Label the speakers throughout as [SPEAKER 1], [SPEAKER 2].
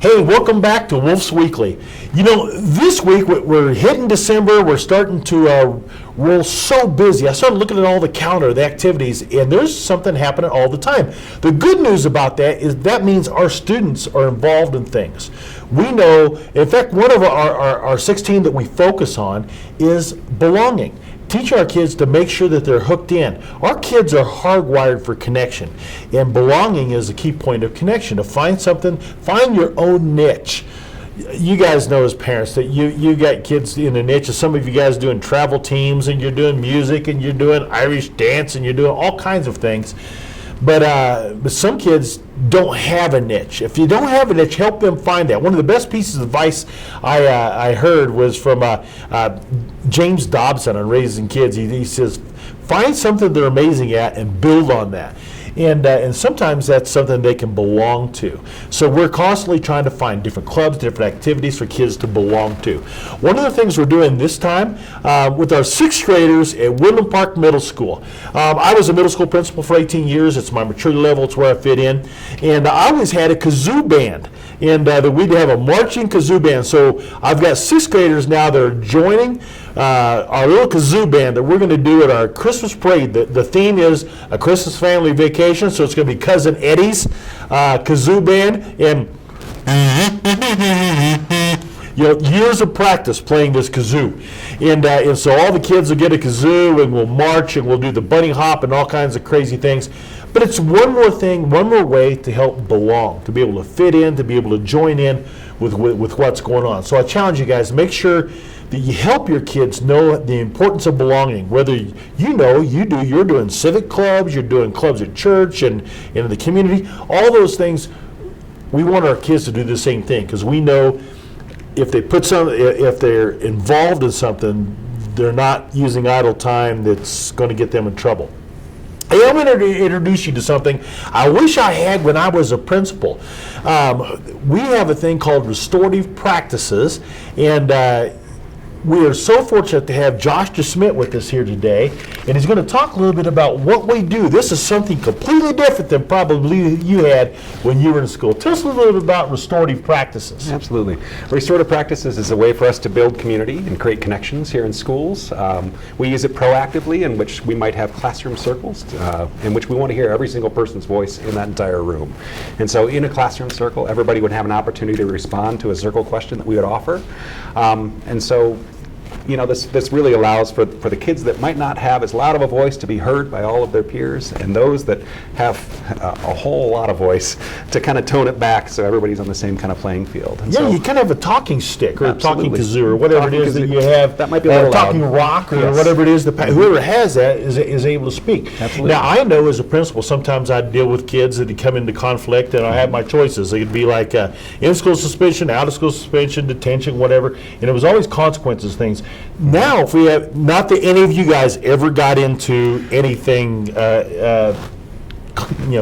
[SPEAKER 1] Hey, welcome back to Woolf's Weekly. You know, this week we're hitting December. We're starting to roll so busy. I started looking at all the calendar, the activities, and there's something happening all the time. The good news about that is that means our students are involved in things. We know, in fact, one of our 16 that we focus on is belonging. Teach our kids to make sure that they're hooked in. Our kids are hardwired for connection, and belonging is a key point of connection. To find something, find your own niche. You guys know as parents that you got kids in a niche. Some of you guys doing travel teams, and you're doing music, and you're doing Irish dance, and you're doing all kinds of things. But some kids don't have a niche. If you don't have a niche, help them find that. One of the best pieces of advice I heard was from James Dobson on Raising Kids. He says, find something they're amazing at and build on that. And sometimes that's something they can belong to. So we're constantly trying to find different clubs, different activities for kids to belong to. One of the things we're doing this time with our 6th graders at Woodland Park Middle School. I was a middle school principal for 18 years. It's my maturity level. It's where I fit in. And I always had a kazoo band. And we'd have a marching kazoo band. So I've got 6th graders now that are joining our little kazoo band that we're going to do at our Christmas parade. The theme is a Christmas family vacation, so it's going to be Cousin Eddie's kazoo band. And years of practice playing this kazoo. And so all the kids will get a kazoo, and we'll march, and we'll do the bunny hop and all kinds of crazy things. But it's one more thing, one more way to help belong, to be able to fit in, to be able to join in with what's going on. So I challenge you guys, make sure that you help your kids know the importance of belonging. Whether you're doing civic clubs, you're doing clubs at church and in the community, all those things, we want our kids to do the same thing, because we know if they're involved in something, they're not using idle time that's going to get them in trouble. Hey, I'm going to introduce you to something I wish I had when I was a principal. We have a thing called restorative practices, and we are so fortunate to have Josh DeSmit with us here today, and he's going to talk a little bit about what we do. This is something completely different than probably you had when you were in school. Tell us a little bit about restorative practices.
[SPEAKER 2] Absolutely. Restorative practices is a way for us to build community and create connections here in schools. We use it proactively, in which we might have classroom circles, in which we want to hear every single person's voice in that entire room. And so in a classroom circle, everybody would have an opportunity to respond to a circle question that we would offer. And so this really allows for the kids that might not have as loud of a voice to be heard by all of their peers, and those that have a whole lot of voice to kind of tone it back so everybody's on the same kind of playing field. And
[SPEAKER 1] you kind of have a talking stick or
[SPEAKER 2] absolutely.
[SPEAKER 1] A talking kazoo or whatever it is that you have.
[SPEAKER 2] That might be a little
[SPEAKER 1] talking
[SPEAKER 2] loud.
[SPEAKER 1] rock or
[SPEAKER 2] Yes.
[SPEAKER 1] whatever it is. Whoever has that is able to speak.
[SPEAKER 2] Absolutely.
[SPEAKER 1] Now, I know as a principal, sometimes I deal with kids that come into conflict, and I have my choices. It could be like in-school suspension, out-of-school suspension, detention, whatever, and it was always consequences things. Now, if we have, not that any of you guys ever got into anything,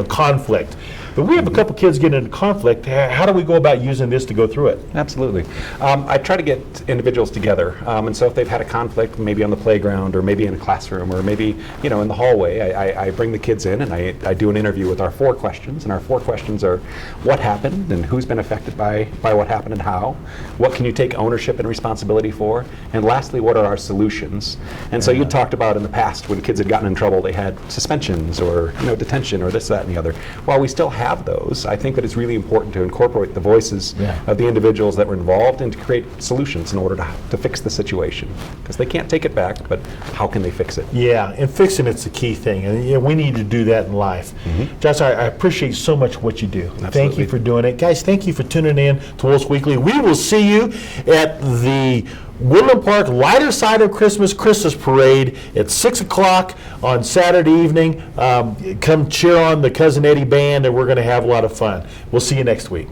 [SPEAKER 1] conflict, but we have a couple kids getting into conflict. How do we go about using this to go through it?
[SPEAKER 2] Absolutely. I try to get individuals together, and so if they've had a conflict, maybe on the playground, or maybe in a classroom, or maybe in the hallway, I bring the kids in and I do an interview with our 4 questions, and our 4 questions are: what happened, and who's been affected by what happened, and how? What can you take ownership and responsibility for? And lastly, what are our solutions? And so you talked about in the past when kids had gotten in trouble, they had suspensions or detention or this, that, and the other. While we still have those, I think that it's really important to incorporate the voices of the individuals that were involved and to create solutions in order to fix the situation, because they can't take it back, but how can they fix it? Yeah,
[SPEAKER 1] and fixing it's the key thing, and we need to do that in life. Josh, I appreciate so much what you do.
[SPEAKER 2] Absolutely.
[SPEAKER 1] Thank you for doing it. Guys, thank you for tuning in to Woolf's Weekly. We will see you at the Woodland Park Lighter Side of Christmas Parade at 6 o'clock on Saturday evening. Come cheer on the Cousin Eddie band, and we're going to have a lot of fun. We'll see you next week.